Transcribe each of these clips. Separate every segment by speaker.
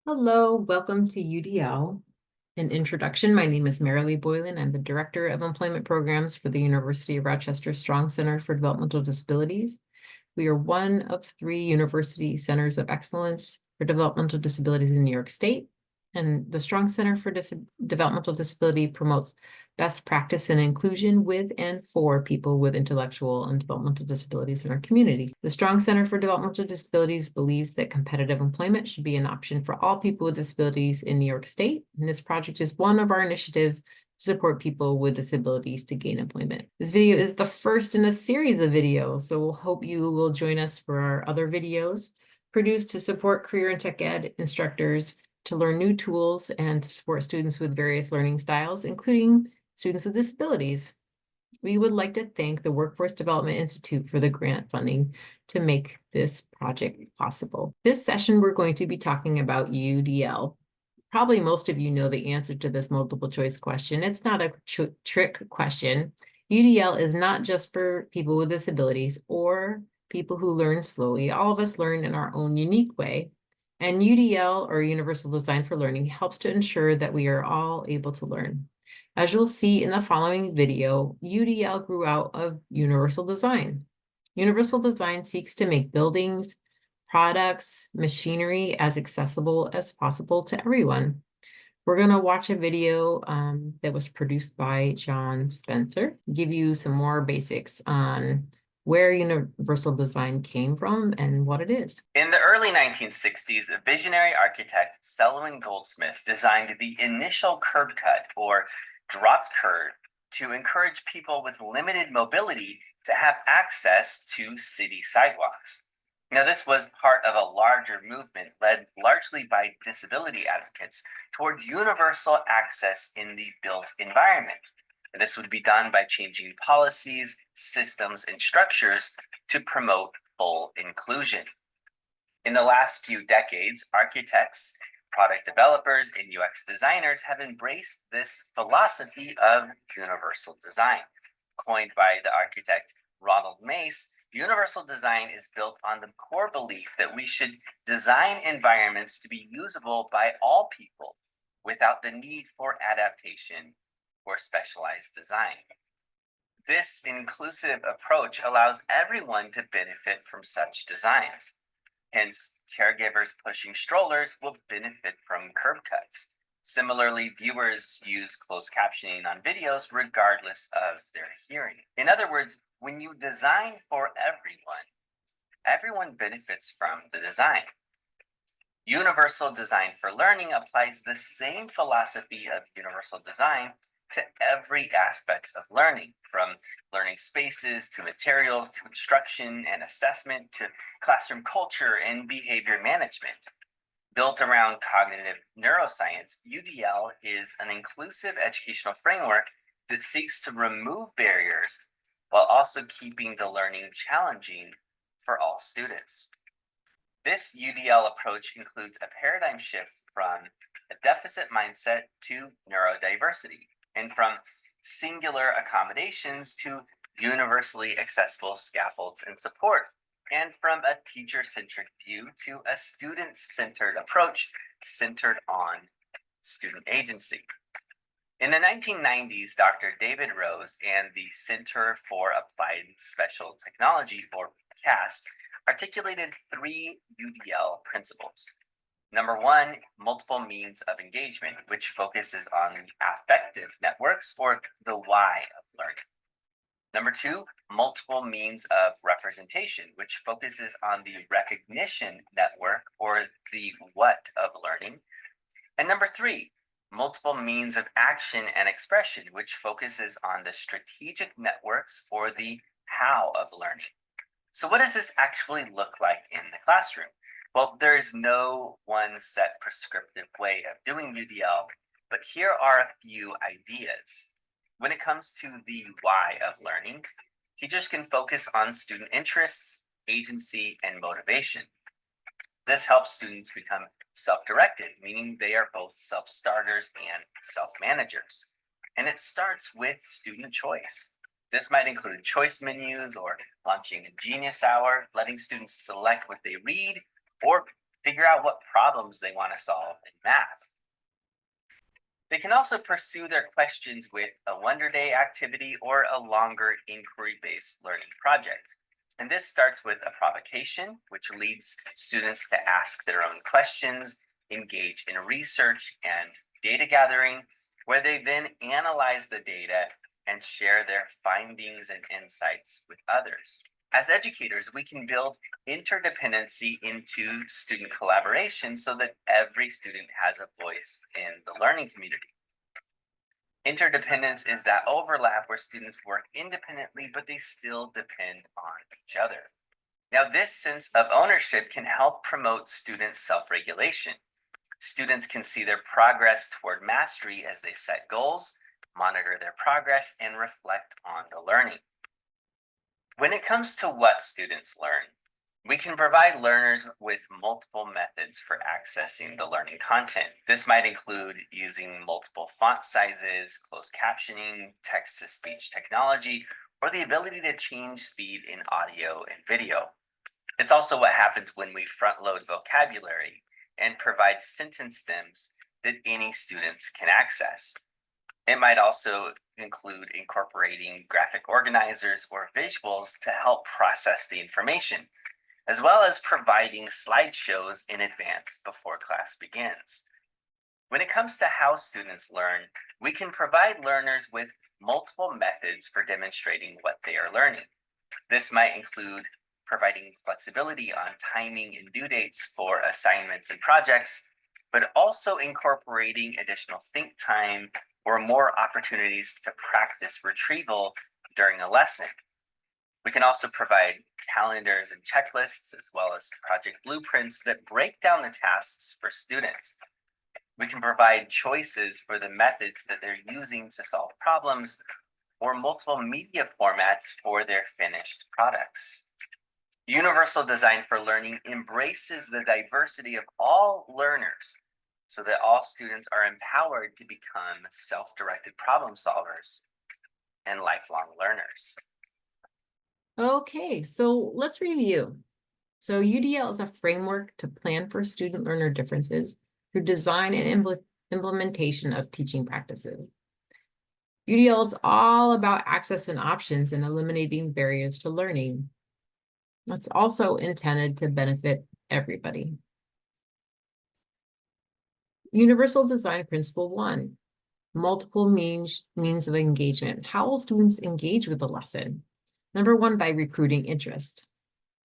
Speaker 1: Hello, welcome to UDL. An introduction, my name is Marilee Boylan. I'm the Director of Employment Programs for the University of Rochester Strong Center for Developmental Disabilities. We are one of 3 university centers of excellence for developmental disabilities in New York State. And the Strong Center for Developmental Disability promotes best practice and inclusion with and for people with intellectual and developmental disabilities in our community. The Strong Center for Developmental Disabilities believes that competitive employment should be an option for all people with disabilities in New York State. And this project is one of our initiatives to support people with disabilities to gain employment. This video is the first in a series of videos, so we'll hope you will join us for our other videos produced to support career and tech ed instructors to learn new tools and to support students with various learning styles, including students with disabilities. We would like to thank the Workforce Development Institute for the grant funding to make this project possible. This session, we're going to be talking about UDL. Probably most of you know the answer to this multiple choice question. It's not a trick question. UDL is not just for people with disabilities or people who learn slowly. All of us learn in our own unique way. And UDL, or Universal Design for Learning, helps to ensure that we are all able to learn. As you'll see in the following video, UDL grew out of Universal Design. Universal Design seeks to make buildings, products, machinery as accessible as possible to everyone. We're going to watch a video that was produced by John Spencer, give you some more basics on where universal design came from and what it is.
Speaker 2: In the early 1960s, a visionary architect, Selwyn Goldsmith, designed the initial curb cut, or dropped curb, to encourage people with limited mobility to have access to city sidewalks. Now, this was part of a larger movement led largely by disability advocates toward universal access in the built environment. This would be done by changing policies, systems, and structures to promote full inclusion. In the last few decades, architects, product developers, and UX designers have embraced this philosophy of universal design. Coined by the architect Ronald Mace, universal design is built on the core belief that we should design environments to be usable by all people without the need for adaptation or specialized design. This inclusive approach allows everyone to benefit from such designs. Hence, caregivers pushing strollers will benefit from curb cuts. Similarly, viewers use closed captioning on videos regardless of their hearing. In other words, when you design for everyone benefits from the design. Universal design for learning applies the same philosophy of universal design to every aspect of learning, from learning spaces to materials to instruction and assessment to classroom culture and behavior management. Built around cognitive neuroscience, UDL is an inclusive educational framework that seeks to remove barriers while also keeping the learning challenging for all students. This UDL approach includes a paradigm shift from a deficit mindset to neurodiversity, and from singular accommodations to universally accessible scaffolds and support, and from a teacher-centric view to a student-centered approach centered on student agency. In the 1990s, Dr. David Rose and the Center for Applied Special Technology, or CAST, articulated 3 UDL principles. Number 1, multiple means of engagement, which focuses on the affective networks, or the why of learning. Number 2, multiple means of representation, which focuses on the recognition network, or the what of learning. And number 3, multiple means of action and expression, which focuses on the strategic networks, or the how of learning. So what does this actually look like in the classroom? Well, there's no one set prescriptive way of doing UDL, but here are a few ideas. When it comes to the why of learning, teachers can focus on student interests, agency, and motivation. This helps students become self-directed, meaning they are both self-starters and self-managers. And it starts with student choice. This might include choice menus or launching a Genius Hour, letting students select what they read, or figure out what problems they want to solve in math. They can also pursue their questions with a Wonder Day activity or a longer inquiry-based learning project. And this starts with a provocation, which leads students to ask their own questions, engage in research and data gathering, where they then analyze the data and share their findings and insights with others. As educators, we can build interdependency into student collaboration so that every student has a voice in the learning community. Interdependence is that overlap where students work independently, but they still depend on each other. Now, this sense of ownership can help promote student self-regulation. Students can see their progress toward mastery as they set goals, monitor their progress, and reflect on the learning. When it comes to what students learn, we can provide learners with multiple methods for accessing the learning content. This might include using multiple font sizes, closed captioning, text-to-speech technology, or the ability to change speed in audio and video. It's also what happens when we front-load vocabulary and provide sentence stems that any students can access. It might also include incorporating graphic organizers or visuals to help process the information, as well as providing slideshows in advance before class begins. When it comes to how students learn, we can provide learners with multiple methods for demonstrating what they are learning. This might include providing flexibility on timing and due dates for assignments and projects, but also incorporating additional think time or more opportunities to practice retrieval during a lesson. We can also provide calendars and checklists, as well as project blueprints that break down the tasks for students. We can provide choices for the methods that they're using to solve problems, or multiple media formats for their finished products. Universal Design for Learning embraces the diversity of all learners so that all students are empowered to become self-directed problem solvers and lifelong learners.
Speaker 1: Okay, so let's review. So UDL is a framework to plan for student learner differences through design and implementation of teaching practices. UDL is all about access and options and eliminating barriers to learning. It's also intended to benefit everybody. Universal Design Principle 1, multiple means of engagement. How will students engage with the lesson? Number 1, by recruiting interest.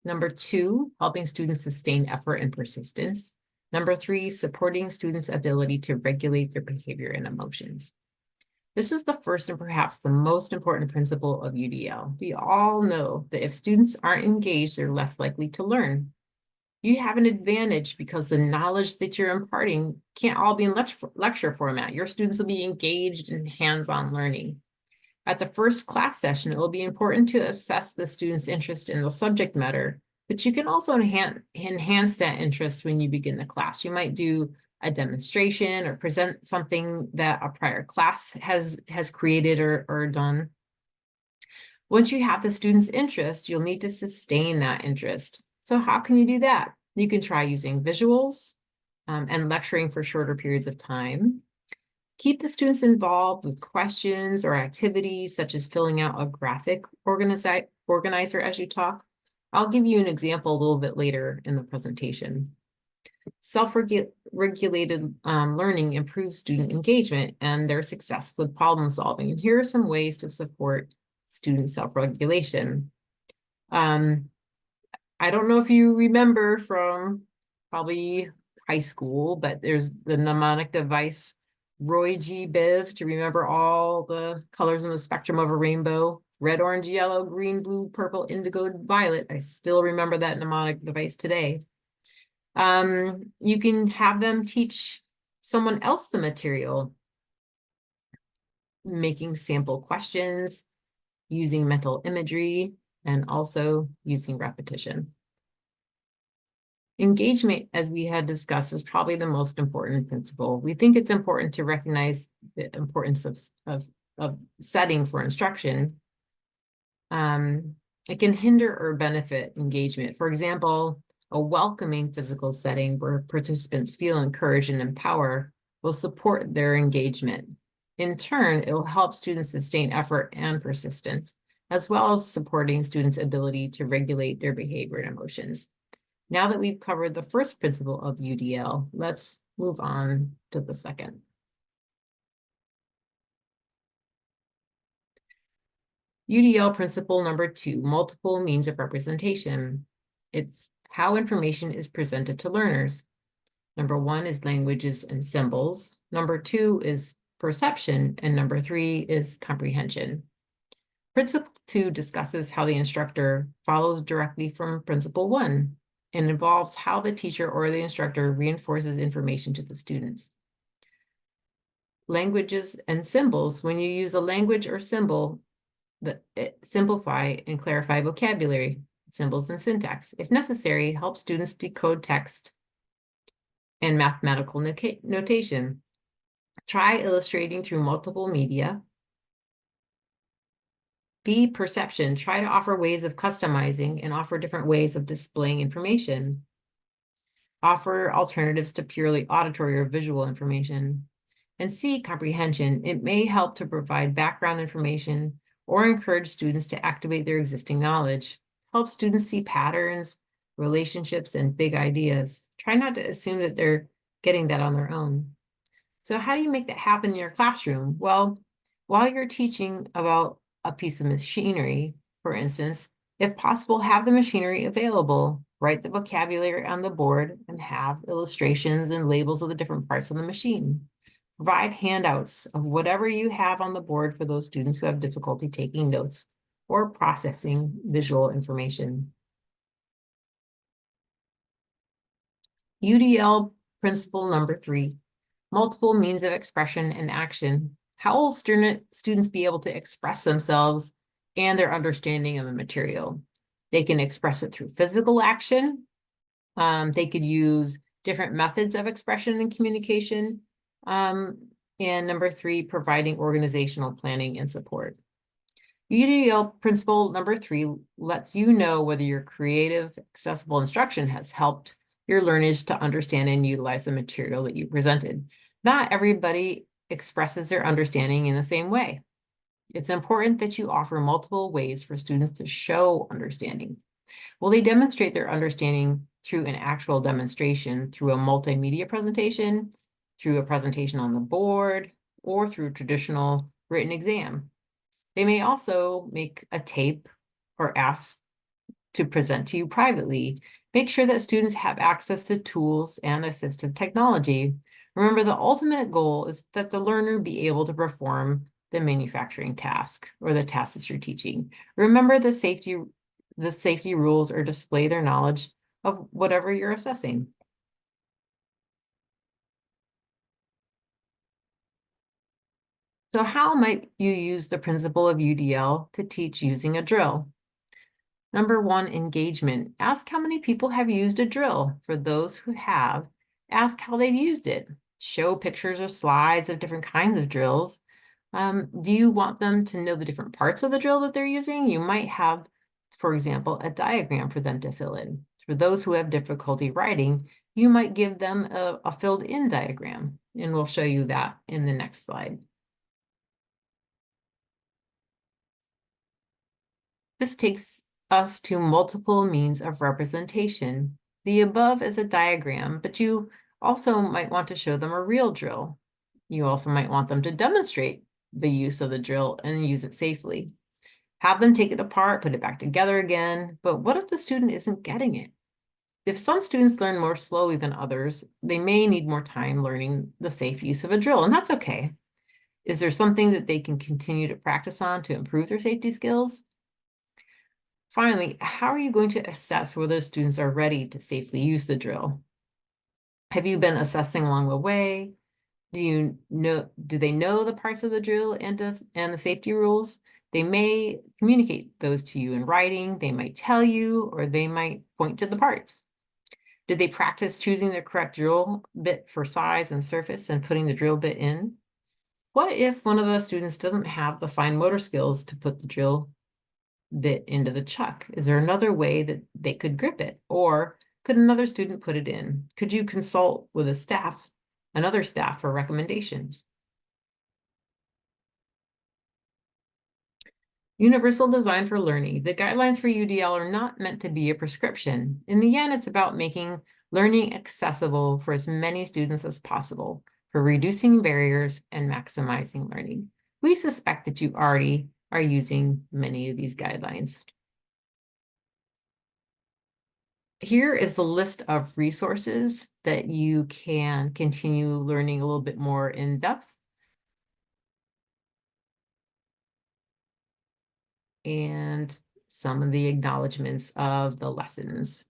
Speaker 1: Number 2, helping students sustain effort and persistence. Number 3, supporting students' ability to regulate their behavior and emotions. This is the first and perhaps the most important principle of UDL. We all know that if students aren't engaged, they're less likely to learn. You have an advantage because the knowledge that you're imparting can't all be in lecture format. Your students will be engaged in hands-on learning. At the first class session, it will be important to assess the student's interest in the subject matter, but you can also enhance that interest when you begin the class. You might do a demonstration or present something that a prior class has created or done. Once you have the student's interest, you'll need to sustain that interest. So how can you do that? You can try using visuals and lecturing for shorter periods of time. Keep the students involved with questions or activities, such as filling out a graphic organizer as you talk. I'll give you an example a little bit later in the presentation. Self-regulated learning improves student engagement and their success with problem solving. And here are some ways to support student self-regulation. I don't know if you remember from probably high school, but there's the mnemonic device Roy G. Biv to remember all the colors in the spectrum of a rainbow. Red, orange, yellow, green, blue, purple, indigo, violet. I still remember that mnemonic device today. You can have them teach someone else the material, making sample questions, using mental imagery, and also using repetition. Engagement, as we had discussed, is probably the most important principle. We think it's important to recognize the importance of setting for instruction. It can hinder or benefit engagement. For example, A welcoming physical setting where participants feel encouraged and empowered will support their engagement. In turn, it will help students sustain effort and persistence, as well as supporting students' ability to regulate their behavior and emotions. Now that we've covered the first principle of UDL, let's move on to the second. UDL principle number 2, multiple means of representation. It's how information is presented to learners. Number 1 is languages and symbols. Number 2 is perception. And number 3 is comprehension. Principle 2 discusses how the instructor follows directly from principle 1 and involves how the teacher or the instructor reinforces information to the students. Languages and symbols, when you use a language or symbol, simplify and clarify vocabulary, symbols and syntax. If necessary, help students decode text and mathematical notation. Try illustrating through multiple media. B, perception. Try to offer ways of customizing and offer different ways of displaying information. Offer alternatives to purely auditory or visual information. And C, comprehension. It may help to provide background information or encourage students to activate their existing knowledge. Help students see patterns, relationships, and big ideas. Try not to assume that they're getting that on their own. So how do you make that happen in your classroom? Well, while you're teaching about a piece of machinery, for instance, if possible, have the machinery available. Write the vocabulary on the board and have illustrations and labels of the different parts of the machine. Provide handouts of whatever you have on the board for those students who have difficulty taking notes or processing visual information. UDL principle number 3, multiple means of expression and action. How will students be able to express themselves and their understanding of the material? They can express it through physical action. They could use different methods of expression and communication. And number 3, providing organizational planning and support. UDL principle number 3 lets you know whether your creative, accessible instruction has helped your learners to understand and utilize the material that you presented. Not everybody expresses their understanding in the same way. It's important that you offer multiple ways for students to show understanding. Will they demonstrate their understanding through an actual demonstration, through a multimedia presentation, through a presentation on the board, or through a traditional written exam? They may also make a tape or ask to present to you privately. Make sure that students have access to tools and assistive technology. Remember, the ultimate goal is that the learner be able to perform the manufacturing task or the task that you're teaching. Remember the safety rules or display their knowledge of whatever you're assessing. So how might you use the principle of UDL to teach using a drill? Number 1, engagement. Ask how many people have used a drill. For those who have, ask how they've used it. Show pictures or slides of different kinds of drills. Do you want them to know the different parts of the drill that they're using? You might have, for example, a diagram for them to fill in. For those who have difficulty writing, you might give them a filled in diagram, and we'll show you that in the next slide. This takes us to multiple means of representation. The above is a diagram, but you also might want to show them a real drill. You also might want them to demonstrate the use of the drill and use it safely. Have them take it apart, put it back together again. But what if the student isn't getting it? If some students learn more slowly than others, they may need more time learning the safe use of a drill, and that's okay. Is there something that they can continue to practice on to improve their safety skills? Finally, how are you going to assess whether students are ready to safely use the drill? Have you been assessing along the way? Do they know the parts of the drill and the safety rules? They may communicate those to you in writing, they might tell you, or they might point to the parts. Did they practice choosing the correct drill bit for size and surface and putting the drill bit in? What if one of the students doesn't have the fine motor skills to put the drill bit into the chuck? Is there another way that they could grip it? Or could another student put it in? Could you consult with another staff for recommendations? Universal design for learning. The guidelines for UDL are not meant to be a prescription. In the end, it's about making learning accessible for as many students as possible, for reducing barriers and maximizing learning. We suspect that you already are using many of these guidelines. Here is the list of resources that you can continue learning a little bit more in depth. And some of the acknowledgements of the lessons.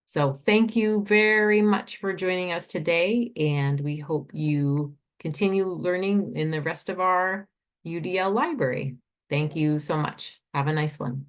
Speaker 1: So thank you very much for joining us today, and we hope you continue learning in the rest of our UDL library. Thank you so much. Have a nice one.